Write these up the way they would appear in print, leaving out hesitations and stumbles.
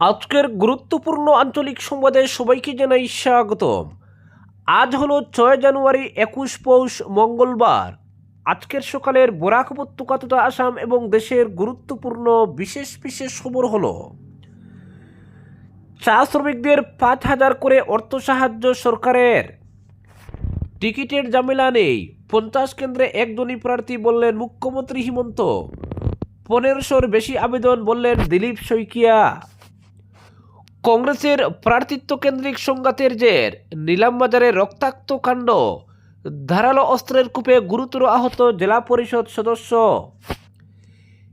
আজকের গুরুত্বপূর্ণ আঞ্চলিক সংবাদে সবাইকে জানাই স্বাগতম। আজ হলো 6 জানুয়ারি 21 পৌষ মঙ্গলবার। আজকের সকালের বরাক উপত্যকা তথা আসাম এবং দেশের গুরুত্বপূর্ণ বিশেষ বিশেষ খবর হলো: চা শ্রমিকদের 5,000 করে অর্থ সাহায্য সরকারের। টিকিটের ঝামেলা নেই, 50 কেন্দ্রে একজনই প্রার্থী বললেন মুখ্যমন্ত্রী হিমন্ত। 1500-র বেশি আবেদন বললেন দিলীপ শইকিয়া। কংগ্রেসের প্রার্থিত্ব কেন্দ্রিক সংঘাতের জের নিলামবাজারে রক্তাক্ত কাণ্ড, ধারালো অস্ত্রের কূপে গুরুতর আহত জেলা পরিষদ সদস্য।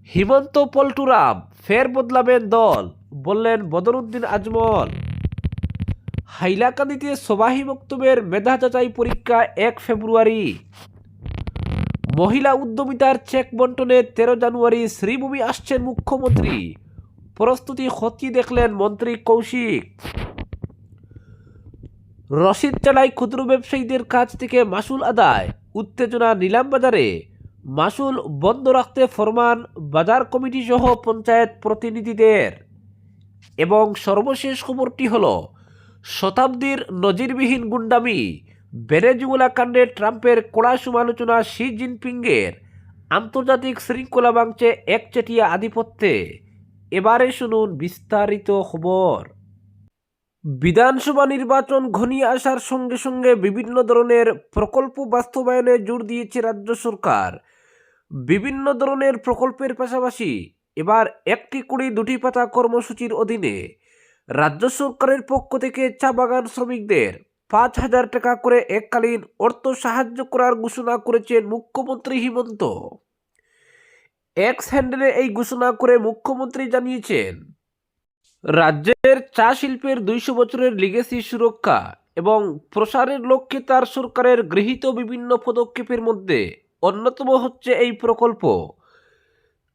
হিমন্ত পল্টুরাম ফের বদলাবেন দল, বললেন বদরুদ্দিন আজমল। হাইলাকান্দিতে সবাহি বক্তব্যের মেধা যাচাই পরীক্ষা 1 ফেব্রুয়ারি। মহিলা উদ্যমিতার চেক বন্টনে 13 জানুয়ারি শ্রীভূমি আসছেন মুখ্যমন্ত্রী, প্রস্তুতি খতিয়ে দেখলেন মন্ত্রী কৌশিক। রসিদ চালায় ক্ষুদ্র ব্যবসায়ীদের কাছ থেকে মাসুল আদায়, উত্তেজনা নিলামবাজারে। মাসুল বন্ধ রাখতে ফরমান বাজার কমিটি সহ পঞ্চায়েত প্রতিনিধিদের। এবং সর্বশেষ খবরটি হল, শতাব্দীর নজিরবিহীন গুন্ডামি, ভেনেজুয়েলা কাণ্ডে ট্রাম্পের কড়া সমালোচনা শি জিনপিংয়ের। আন্তর্জাতিক শৃঙ্খলা ভাঙছে একচেটিয়া আধিপত্যে। এবারে শুনুন বিস্তারিত খবর। বিধানসভা নির্বাচন ঘনিয়ে আসার সঙ্গে সঙ্গে বিভিন্ন ধরনের প্রকল্প বাস্তবায়নে জোর দিয়েছে রাজ্য সরকার। বিভিন্ন ধরনের প্রকল্পের পাশাপাশি এবার একটি কুড়ি দুটি পাতা কর্মসূচির অধীনে রাজ্য সরকারের পক্ষ থেকে চা বাগান শ্রমিকদের 5,000 টাকা করে এককালীন অর্থ সাহায্য করার ঘোষণা করেছেন মুখ্যমন্ত্রী হিমন্ত। এক্স হ্যান্ডেলে এই ঘোষণা করে মুখ্যমন্ত্রী জানিয়েছেন, রাজ্যের চা শিল্পের 200 বছরের লিগেসি সুরক্ষা এবং প্রসারের লক্ষ্যে তার সরকারের গৃহীত বিভিন্ন পদক্ষেপের মধ্যে অন্যতম হচ্ছে এই প্রকল্প।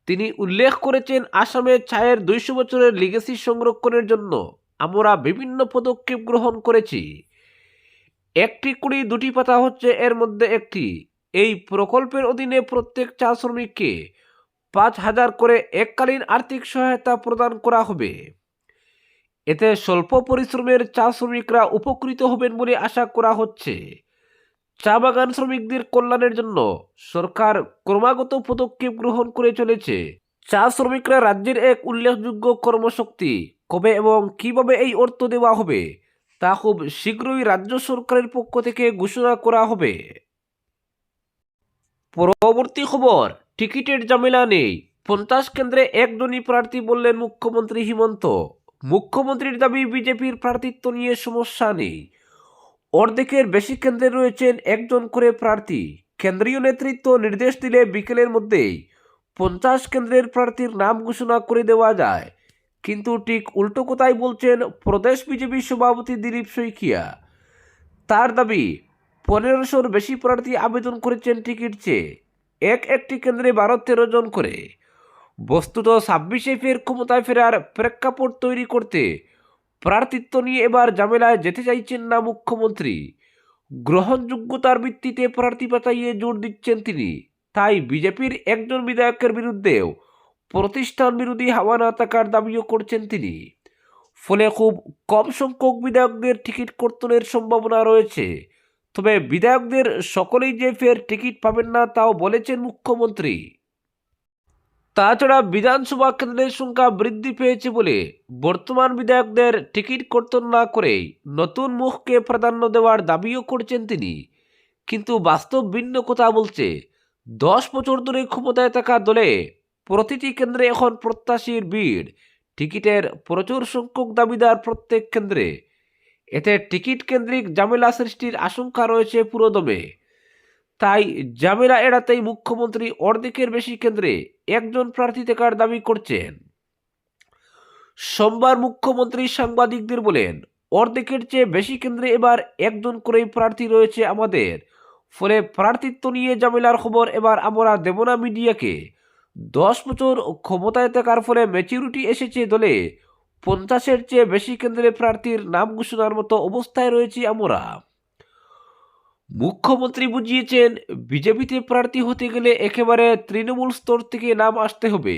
তিনি উল্লেখ করেছেন, আসামে চায়ের 200 বছরের লিগেসি সংরক্ষণের জন্য আমরা বিভিন্ন পদক্ষেপ গ্রহণ করেছি। একটি কুড়ি দুটি পাতা হচ্ছে এর মধ্যে একটি। এই প্রকল্পের অধীনে প্রত্যেক চা শ্রমিককে 5,000 করে এককালীন আর্থিক সহায়তা প্রদান করা হবে। এতে স্বল্প পরিশ্রমের চা শ্রমিকরা উপকৃত হবেন বলে আশা করা হচ্ছে। চা বাগান শ্রমিকদের কল্যাণের জন্য সরকার ক্রমাগত পদক্ষেপ গ্রহণ করে চলেছে। চা শ্রমিকরা রাজ্যের এক উল্লেখযোগ্য কর্মশক্তি। কবে এবং কিভাবে এই অর্থ দেওয়া হবে তা খুব শীঘ্রই রাজ্য সরকারের পক্ষ থেকে ঘোষণা করা হবে। পরবর্তী খবর, টিকিটের ঝামেলা নেই, 50 কেন্দ্রে একজনই প্রার্থী বললেন মুখ্যমন্ত্রী হিমন্ত। মুখ্যমন্ত্রীর দাবি, বিজেপির প্রার্থিত্ব নিয়ে সমস্যা নেই। অর্ধেকের বেশি কেন্দ্রে রয়েছেন একজন করে প্রার্থী। কেন্দ্রীয় নেতৃত্ব নির্দেশ দিলে বিকেলের মধ্যেই 50 কেন্দ্রের প্রার্থীর নাম ঘোষণা করে দেওয়া যায়। কিন্তু ঠিক উল্টো কথাই বলছেন প্রদেশ বিজেপি সভাপতি দিলীপ শইকিয়া। তার দাবি, 1500-র বেশি প্রার্থী আবেদন করেছেন টিকিট চেয়ে, একটি কেন্দ্রে 12-13 জন করে। বস্তুত 26-এ ফের ক্ষমতায় ফেরার প্রেক্ষাপট তৈরি করতে প্রার্থিত্ব নিয়ে এবার ঝামেলায় যেতে চাইছেন না মুখ্যমন্ত্রী। গ্রহণযোগ্যতার ভিত্তিতে প্রার্থী বাছাইয়ে জোর দিচ্ছেন তিনি। তাই বিজেপির একজন বিধায়কের বিরুদ্ধেও প্রতিষ্ঠান বিরোধী হাওয়া না থাকার দাবিও করছেন তিনি। ফলে খুব কম সংখ্যক বিধায়কদের টিকিট কর্তনের সম্ভাবনা রয়েছে। তবে বিধায়কদের সকলেই যে ফের টিকিট পাবেন না তাও বলেছেন মুখ্যমন্ত্রী। তাছাড়া বিধানসভা কেন্দ্রের সংখ্যা বৃদ্ধি পেয়েছে বলে বর্তমান বিধায়কদের টিকিট কর্তন না করেই নতুন মুখকে প্রাধান্য দেওয়ার দাবিও করছেন তিনি। কিন্তু বাস্তব ভিন্ন কথা বলছে। 10 বছর ধরে ক্ষমতায় থাকা দলে প্রতিটি কেন্দ্রে এখন প্রত্যাশীর ভিড়, টিকিটের প্রচুর সংখ্যক দাবিদার প্রত্যেক কেন্দ্রে। এতে টিকিট কেন্দ্রিক ঝামেলা সৃষ্টির আশঙ্কা রয়েছে পুরোদমে। তাই ঝামেলা এড়াতেই মুখ্যমন্ত্রী অর্ধেকের বেশি কেন্দ্রে একজন প্রার্থী থাকার দাবি করছেন। সোমবার মুখ্যমন্ত্রী সাংবাদিকদের বলেন, অর্ধেকের চেয়ে বেশি কেন্দ্রে এবার একজন করেই প্রার্থী রয়েছে আমাদের। ফলে প্রার্থিত্ব নিয়ে ঝামেলার খবর এবার আমরা দেব না মিডিয়াকে। 10 বছর ক্ষমতায় থাকার ফলে ম্যাচুরিটি এসেছে দলে। 50-এর চেয়ে বেশি কেন্দ্রে প্রার্থীর নাম ঘোষণার মতো অবস্থায় রয়েছি আমরা। মুখ্যমন্ত্রী বুঝিয়েছেন, বিজেপিতে প্রার্থী হতে গেলে একেবারে তৃণমূল স্তর থেকে নাম আসতে হবে।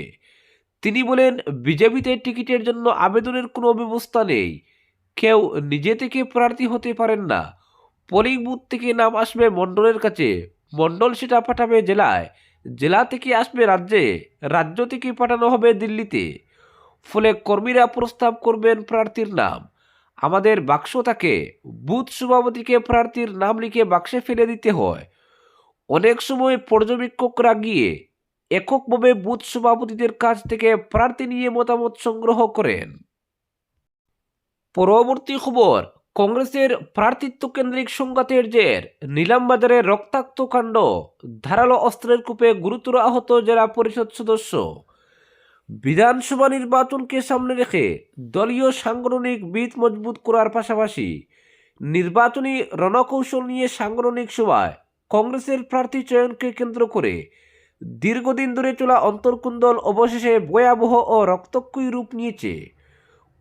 তিনি বলেন, বিজেপিতে টিকিটের জন্য আবেদনের কোনো ব্যবস্থা নেই। কেউ নিজে থেকে প্রার্থী হতে পারেন না। পোলিং বুথ থেকে নাম আসবে মণ্ডলের কাছে, মণ্ডল সেটা পাঠাবে জেলায়, জেলা থেকে আসবে রাজ্যে, রাজ্য থেকে পাঠানো হবে দিল্লিতে। ফলে কর্মীরা প্রস্তাব করবেন প্রার্থীর নাম, আমাদের বাক্স থাকে, বুথ সভাপতিকে প্রার্থীর নাম লিখে বাক্সে ফেলে দিতে হয়। অনেক সময় পর্যবেক্ষকরা গিয়ে এককভাবে বুথ সভাপতিদের কাছ থেকে প্রার্থী নিয়ে মতামত সংগ্রহ করেন। পরবর্তী খবর, কংগ্রেসের প্রার্থিত্ব কেন্দ্রিক সংঘাতের জের নিলামবাজারে রক্তাক্ত কাণ্ড, ধারালো অস্ত্রের কূপে গুরুতর আহত জেলা পরিষদ সদস্য। বিধানসভা নির্বাচনকে সামনে রেখে দলীয় সাংগঠনিক ভিত মজবুত করার পাশাপাশি নির্বাচনী রণকৌশল নিয়ে সাংগঠনিক সভায় কংগ্রেসের প্রার্থী চয়নকে কেন্দ্র করে দীর্ঘদিন ধরে চলা অন্তর্কুন্দল অবশেষে ভয়াবহ ও রক্তক্ষয়ী রূপ নিয়েছে।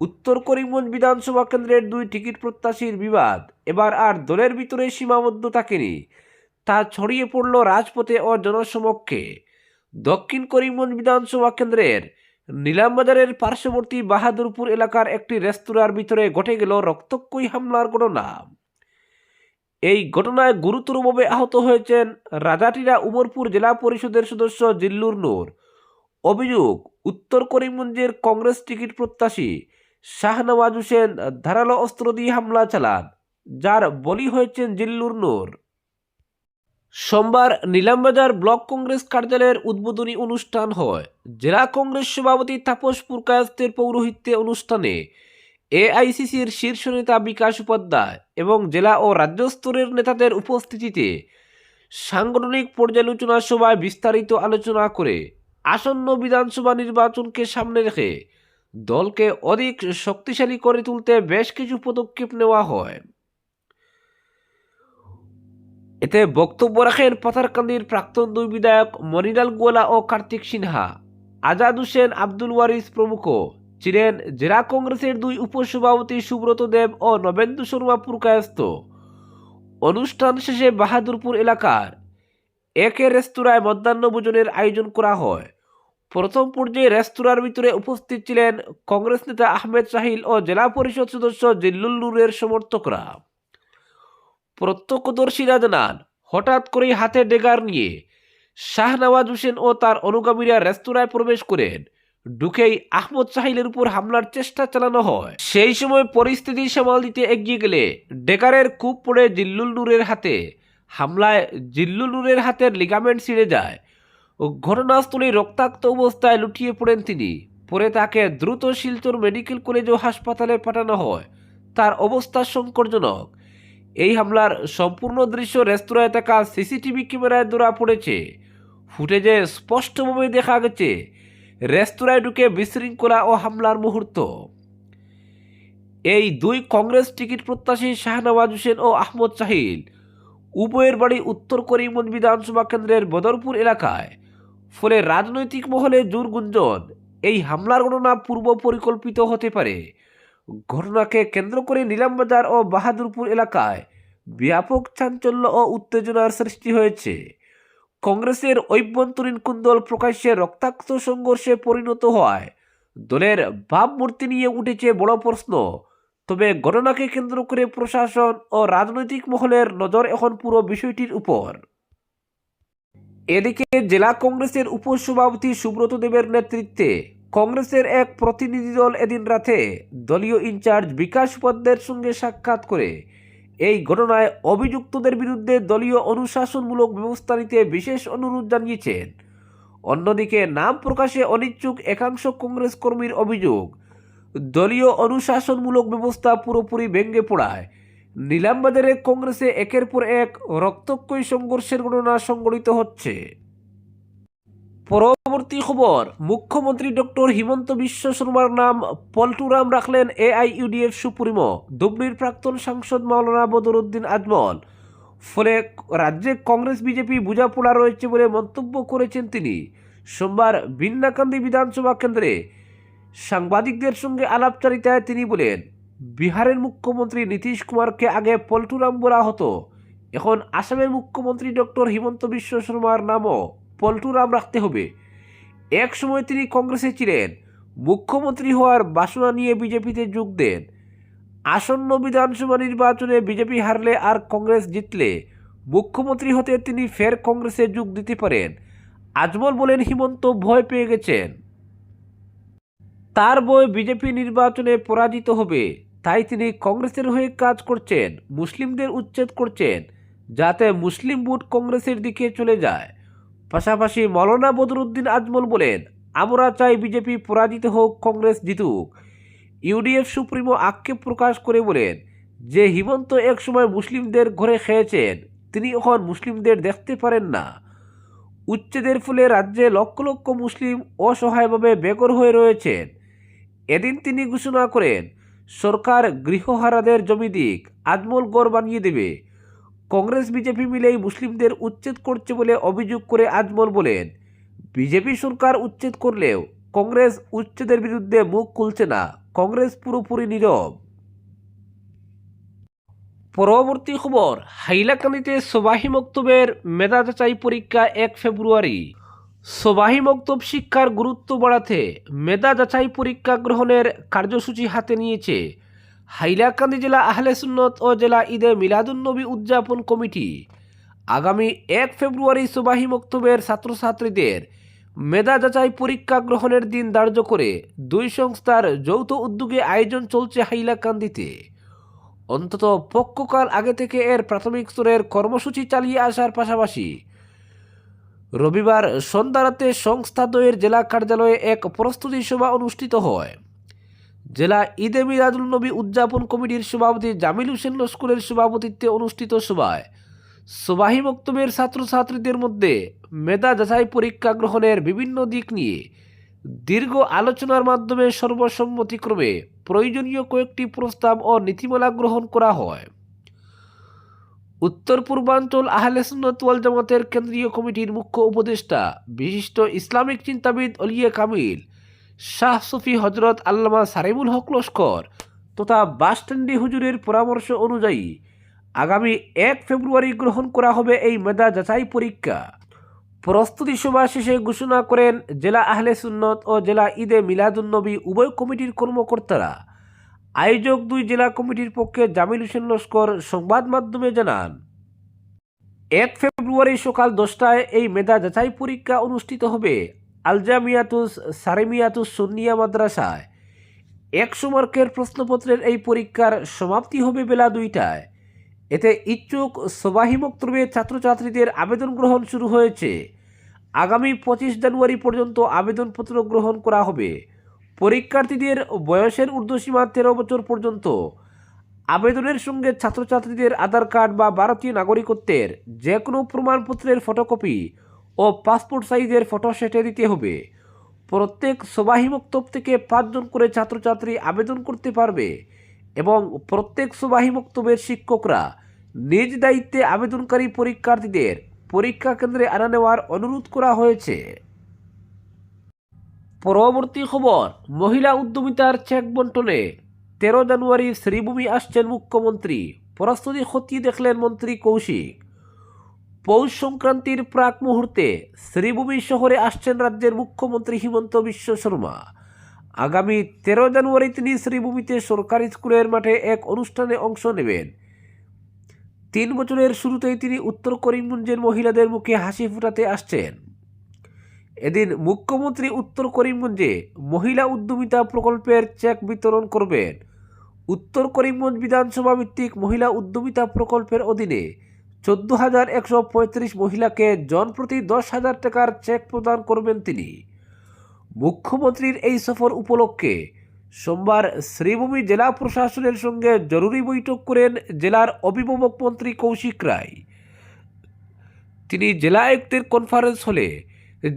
উত্তর করিমগঞ্জ বিধানসভা কেন্দ্রের দুই টিকিট প্রত্যাশীর বিবাদ এবার আর দলের ভিতরে সীমাবদ্ধ থাকেনি, তা ছড়িয়ে পড়ল রাজপথে ও জনসমক্ষে। দক্ষিণ করিমগঞ্জ বিধানসভা কেন্দ্রের নিলামবাজারের পার্শ্ববর্তী বাহাদুরপুর এলাকার একটি রেস্তোরাঁর ভিতরে ঘটে গেল রক্তক্ষয়ী হামলার ঘটনা। এই ঘটনায় গুরুতরভাবে আহত হয়েছেন রাজাটিরা উমরপুর জেলা পরিষদের সদস্য জিল্লুর নূর। অভিযোগ, উত্তর করিমগঞ্জের কংগ্রেস টিকিট প্রত্যাশী শাহনওয়াজ হোসেন ধারালো অস্ত্র দিয়ে হামলা চালান, যার বলি হয়েছেন জিল্লুর নূর। সোমবার নিলামবাজার ব্লক কংগ্রেস কার্যালয়ের উদ্বোধনী অনুষ্ঠান হয়। জেলা কংগ্রেস সভাপতি তাপস পুরকায়স্থের পৌরোহিত্যে অনুষ্ঠানে এআইসিসির শীর্ষ নেতা বিকাশ উপাধ্যায় এবং জেলা ও রাজ্য স্তরের নেতাদের উপস্থিতিতে সাংগঠনিক পর্যালোচনা সভায় বিস্তারিত আলোচনা করে আসন্ন বিধানসভা নির্বাচনকে সামনে রেখে দলকে অধিক শক্তিশালী করে তুলতে বেশ কিছু পদক্ষেপ নেওয়া হয়। এতে বক্তব্য রাখেন পাথারকান্দির প্রাক্তন দুই বিধায়ক মনিলাল গোয়ালা ও কার্তিক সিনহা। আজাদ হোসেন, আব্দুল ওয়ারিস প্রমুখ ছিলেন জেলা কংগ্রেসের দুই উপসভাপতি সুব্রত দেব ও নবেন্দু শর্মা পুরকায়স্থ। অনুষ্ঠান শেষে বাহাদুরপুর এলাকার একে রেস্তোরাঁয় মধ্যাহ্নভোজনের আয়োজন করা হয়। প্রথম পর্যায়ে রেস্তোরাঁর ভিতরে উপস্থিত ছিলেন কংগ্রেস নেতা আহমেদ সাহিল ও জেলা পরিষদ সদস্য জিল্লুল নূরের সমর্থকরা। প্রত্যক্ষদর্শীরা জানান, হঠাৎ করেই হাতে ডেগার নিয়ে শাহনওয়াজ হোসেন ও তার অনুগামীরা রেস্তোরাঁয় প্রবেশ করেন। ঢুকেই আহমদ সাহিলের উপর হামলার চেষ্টা চালানো হয়। সেই সময় পরিস্থিতি সামাল দিতে এগিয়ে গেলে ডেগারের কূপ পড়ে জিল্লুল নূরের হাতে। হামলায় জিল্লুল নূরের হাতের লিগামেন্ট ছিঁড়ে যায় ও ঘটনাস্থলে রক্তাক্ত অবস্থায় লুটিয়ে পড়েন তিনি। পরে তাকে দ্রুত শিলচর মেডিকেল কলেজ ও হাসপাতালে পাঠানো হয়। তার অবস্থা সংকটজনক। এই হামলার সম্পূর্ণ দৃশ্য রেস্তোরাঁয় থাকা সিসিটিভি ক্যামেরায় ধরা পড়েছে। ফুটেজে স্পষ্টভাবে দেখা গেছে রেস্তোরাঁয় ঢুকে বিশৃঙ্খলা ও হামলার মুহূর্ত। এই দুই কংগ্রেস টিকিট প্রত্যাশী শাহনওয়াজ হোসেন ও আহমদ সাহিল উভয়ের বাড়ি উত্তর করিমগঞ্জ বিধানসভা কেন্দ্রের বদরপুর এলাকায়। ফলে রাজনৈতিক মহলে জোর গুঞ্জন এই হামলার ঘটনা পূর্ব পরিকল্পিত হতে পারে। ঘটনাকে কেন্দ্র করে নিলামবাজার ও বাহাদুরপুর এলাকায় ব্যাপক চাঞ্চল্য ও উত্তেজনার সৃষ্টি হয়েছে। কংগ্রেসের অভ্যন্তরীণ কুন্দল প্রকাশ্যে রক্তাক্ত সংঘর্ষে পরিণত হওয়ায় দলের ভাবমূর্তি নিয়ে উঠেছে বড় প্রশ্ন। তবে ঘটনাকে কেন্দ্র করে প্রশাসন ও রাজনৈতিক মহলের নজর এখন পুরো বিষয়টির উপর। এদিকে জেলা কংগ্রেসের উপসভাপতি সুব্রত দেবের নেতৃত্বে কংগ্রেসের এক প্রতিনিধি দল এদিন রাতে দলীয় ইনচার্জ বিকাশ উপাধ্যায়ের সঙ্গে সাক্ষাৎ করে এই ঘটনায় অভিযুক্তদের বিরুদ্ধে দলীয় অনুশাসনমূলক ব্যবস্থা নিতে বিশেষ অনুরোধ জানিয়েছেন। অন্যদিকে নাম প্রকাশে অনিচ্ছুক একাংশ কংগ্রেস কর্মীর অভিযোগ, দলীয় অনুশাসনমূলক ব্যবস্থা পুরোপুরি ভেঙে পড়ায় নিলামবাজারে কংগ্রেসে একের পর এক রক্তক্ষয়ী সংঘর্ষের ঘটনা সংঘটিত হচ্ছে। পরবর্তী খবর, মুখ্যমন্ত্রী ডক্টর হিমন্ত বিশ্ব শর্মার নাম পল্টুরাম রাখলেন এআইইউডিএফ সুপ্রিমো ধুবড়ীর প্রাক্তন সাংসদ মাওলানা বদরুদ্দিন আজমল। ফলে রাজ্যে কংগ্রেস বিজেপি বোঝাপড়া রয়েছে বলে মন্তব্য করেছেন তিনি। সোমবার বিন্নাকান্দি বিধানসভা কেন্দ্রে সাংবাদিকদের সঙ্গে আলাপচারিতায় তিনি বলেন, বিহারের মুখ্যমন্ত্রী নীতিশ কুমারকে আগে পল্টুরাম বলা হতো, এখন আসামের মুখ্যমন্ত্রী ডক্টর হিমন্ত বিশ্ব শর্মার নামও পল্টুরাম রাখতে হবে। এক সময় তিনি কংগ্রেসে ছিলেন। মুখ্যমন্ত্রী হওয়ার বাসনা নিয়ে বিজেপিতে যোগ দেন। আসন্ন বিধানসভা নির্বাচনে বিজেপি হারলে আর কংগ্রেস জিতলে মুখ্যমন্ত্রী হতে তিনি ফের কংগ্রেসে যোগ দিতে পারেন। আজমল বলেন, হিমন্ত ভয় পেয়ে গেছেন। তার ভয় বিজেপি নির্বাচনে পরাজিত হবে, তাই তিনি কংগ্রেসের হয়ে কাজ করছেন, মুসলিমদের উচ্ছেদ করছেন, যাতে মুসলিম ভোট কংগ্রেসের দিকে চলে যায়। পাশাপাশি মৌলানা বদরুদ্দিন আজমল বলেন, আমরা চাই বিজেপি পরাজিত হোক, কংগ্রেস জিতুক। ইউডিএফ সুপ্রিমো আক্ষেপ প্রকাশ করে বলেন যে হিমন্ত একসময় মুসলিমদের ঘরে খেয়েছেন, তিনি এখন মুসলিমদের দেখতে পারেন না। উচ্ছেদের ফলে রাজ্যে লক্ষ লক্ষ মুসলিম অসহায়ভাবে বেঘর হয়ে রয়েছেন। এদিন তিনি ঘোষণা করেন, সরকার গৃহহারাদের জমি দিক, আজমল গড় বানিয়ে দেবে। কংগ্রেস বিজেপি মিলেই মুসলিমদের উচ্ছেদ করছে বলে অভিযোগ করে আজমল বলেন, বিজেপি সরকার উচ্ছেদ করলেও কংগ্রেস উচ্ছেদের বিরুদ্ধে মুখ খুলছে না, কংগ্রেস পুরোপুরি নীরব। পরবর্তী খবর, হাইলাকান্দিতে সবাহি মক্তবের মেধা যাচাই পরীক্ষা 1 ফেব্রুয়ারি। সবাহি মক্তব শিক্ষার গুরুত্ব বাড়াতে মেধা যাচাই পরীক্ষা গ্রহণের কার্যসূচি হাতে নিয়েছে হাইলাকান্দি জেলা আহলে সুন্নত ও জেলা ঈদে মিলাদুন্নবী উদযাপন কমিটি। আগামী 1 ফেব্রুয়ারি সবাহি মক্তবের ছাত্রছাত্রীদের মেধা যাচাই পরীক্ষা গ্রহণের দিন ধার্য করে দুই সংস্থার যৌথ উদ্যোগে আয়োজন চলছে হাইলাকান্দিতে। অন্তত পক্ষকাল আগে থেকে এর প্রাথমিক স্তরের কর্মসূচি চালিয়ে আসার পাশাপাশি রবিবার সন্ধ্যা রাতে সংস্থাদ্বয়ের জেলা কার্যালয়ে এক প্রস্তুতি সভা অনুষ্ঠিত হয়। জেলা ঈদে মিলাদুন্নবী উদযাপন কমিটির সভাপতি জামিল হোসেন লস্করের সভাপতিত্বে অনুষ্ঠিত সভায় সবাহি মক্তবের ছাত্রছাত্রীদের মধ্যে মেধা যাচাই পরীক্ষা গ্রহণের বিভিন্ন দিক নিয়ে দীর্ঘ আলোচনার মাধ্যমে সর্বসম্মতিক্রমে প্রয়োজনীয় কয়েকটি প্রস্তাব ও নীতিমালা গ্রহণ করা হয়। উত্তর পূর্বাঞ্চল আহলে সুন্নাত ওয়াল জামাতের কেন্দ্রীয় কমিটির মুখ্য উপদেষ্টা বিশিষ্ট ইসলামিক চিন্তাবিদ অলিয়ে কামিল শাহ সুফি হজরত আল্লামা সারিমুল হক লস্কর তথা বাসস্ট্যান্ডি হুজুরের পরামর্শ অনুযায়ী আগামী 1 ফেব্রুয়ারি গ্রহণ করা হবে এই মেধা যাচাই পরীক্ষা। প্রস্তুতি সভা শেষে ঘোষণা করেন জেলা আহলে সুন্নত ও জেলা ঈদে মিলাদুন্নবী উভয় কমিটির কর্মকর্তারা। আয়োজক 2 জেলা কমিটির পক্ষে জামিল হোসেন লস্কর সংবাদ মাধ্যমে জানান, 1 ফেব্রুয়ারি সকাল 10টায় এই মেধা যাচাই পরীক্ষা অনুষ্ঠিত হবে আলজামিয়াতুস সারেমিয়াতুস সুন্নিয়া মাদ্রাসায়। 100 মার্কের প্রশ্নপত্রের এই পরীক্ষার সমাপ্তি হবে বেলা 2টায়। এতে ইচ্ছুক সবাহি মক্তবের ছাত্রছাত্রীদের আবেদন গ্রহণ শুরু হয়েছে। আগামী 25 জানুয়ারি পর্যন্ত আবেদনপত্র গ্রহণ করা হবে। পরীক্ষার্থীদের বয়সের ঊর্ধ্বসীমা 13 বছর পর্যন্ত। আবেদনের সঙ্গে ছাত্রছাত্রীদের আধার কার্ড বা ভারতীয় নাগরিকত্বের যে কোনো প্রমাণপত্রের ফটোকপি ও পাসপোর্ট সাইজের ফটো সেটে দিতে হবে। প্রত্যেক সবাহি মক্তব থেকে 5 জন করে ছাত্রছাত্রী আবেদন করতে পারবে এবং প্রত্যেক সবাহি মক্তবের শিক্ষকরা নিজ দায়িত্বে আবেদনকারী পরীক্ষার্থীদের পরীক্ষা কেন্দ্রে আনা নেওয়ার অনুরোধ করা হয়েছে। পরবর্তী খবর, মহিলা উদ্যমিতার চেক বন্টনে 13 জানুয়ারি শ্রীভূমি আসছেন মুখ্যমন্ত্রী, প্রস্তুতি খতিয়ে দেখলেন মন্ত্রী কৌশিক। পৌষ সংক্রান্তির প্রাক মুহূর্তে শ্রীভূমি শহরে আসছেন রাজ্যের মুখ্যমন্ত্রী হিমন্ত বিশ্ব শর্মা। আগামী 13 জানুয়ারি তিনি শ্রীভূমিতে সরকারি স্কুলের মাঠে এক অনুষ্ঠানে অংশ নেবেন। 3 বছরের শুরুতেই তিনি উত্তর করিমগঞ্জের মহিলাদের মুখে হাসি ফোটাতে আসছেন। এদিন মুখ্যমন্ত্রী উত্তর করিমগঞ্জে মহিলা উদ্যমিতা প্রকল্পের চেক বিতরণ করবেন। উত্তর করিমগঞ্জ বিধানসভা ভিত্তিক মহিলা উদ্যমিতা প্রকল্পের অধীনে 14,135 মহিলাকে জনপ্রতি 10,000 টাকার চেক প্রদান করবেন তিনি। মুখ্যমন্ত্রীর এই সফর উপলক্ষে সোমবার শ্রীভূমি জেলা প্রশাসনের সঙ্গে জরুরি বৈঠক করেন জেলার অভিভাবক মন্ত্রী কৌশিক রায়। তিনি জেলা আয়ুক্তের কনফারেন্স হলে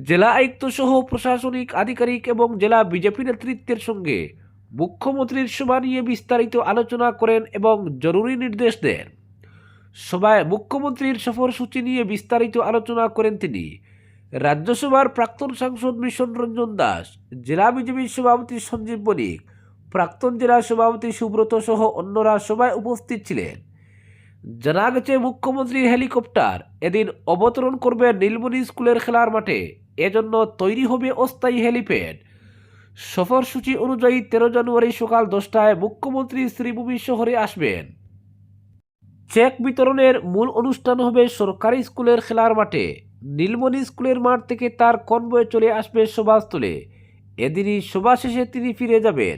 জেলা আয়ুক্ত সহ প্রশাসনিক আধিকারিক এবং জেলা বিজেপি নেতৃত্বের সঙ্গে মুখ্যমন্ত্রীর সভা নিয়ে বিস্তারিত আলোচনা করেন এবং জরুরি নির্দেশ দেন। সভায় মুখ্যমন্ত্রীর সফরসূচি নিয়ে বিস্তারিত আলোচনা করেন তিনি। রাজ্যসভার প্রাক্তন সাংসদ মিশন রঞ্জন দাস, জেলা বিজেপির সভাপতি সঞ্জীব বণিক, প্রাক্তন জেলা সভাপতি সুব্রত সহ অন্যরা সভায় উপস্থিত ছিলেন। জানা গেছে মুখ্যমন্ত্রীর হেলিকপ্টার এদিন অবতরণ করবে নীলমণি স্কুলের খেলার মাঠে। এজন্য তৈরি হবে অস্থায়ী হেলিপ্যাড। সফরসূচি অনুযায়ী 13 জানুয়ারি সকাল 10টায় মুখ্যমন্ত্রী শ্রীভূমি শহরে আসবেন। চেক বিতরণের মূল অনুষ্ঠান হবে সরকারি স্কুলের খেলার মাঠে। নীলমণি স্কুলের মাঠ থেকে তার কনভয় চলে আসবে সভাস্থলে। এদিনই সভা শেষে তিনি ফিরে যাবেন।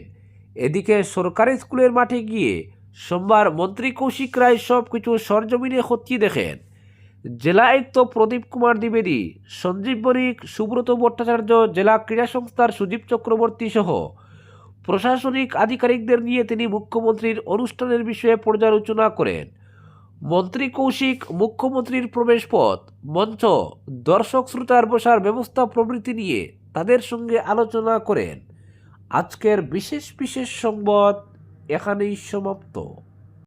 এদিকে সরকারি স্কুলের মাঠে গিয়ে সোমবার মন্ত্রী কৌশিক রায় সব কিছু সরজমিনে খতিয়ে দেখেন। জেলা আয়ুক্ত প্রদীপ কুমার দ্বিবেদী, সঞ্জীব বণিক, সুব্রত ভট্টাচার্য, জেলা ক্রীড়া সংস্থার সুদীপ চক্রবর্তী সহ প্রশাসনিক আধিকারিকদের নিয়ে তিনি মুখ্যমন্ত্রীর অনুষ্ঠানের বিষয়ে পর্যালোচনা করেন। মন্ত্রী কৌশিক মুখ্যমন্ত্রীর প্রবেশপথ, মঞ্চ, দর্শক শ্রোতার বসার ব্যবস্থা প্রভৃতি নিয়ে তাদের সঙ্গে আলোচনা করেন। আজকের বিশেষ সংবাদ এখানেই সমাপ্ত।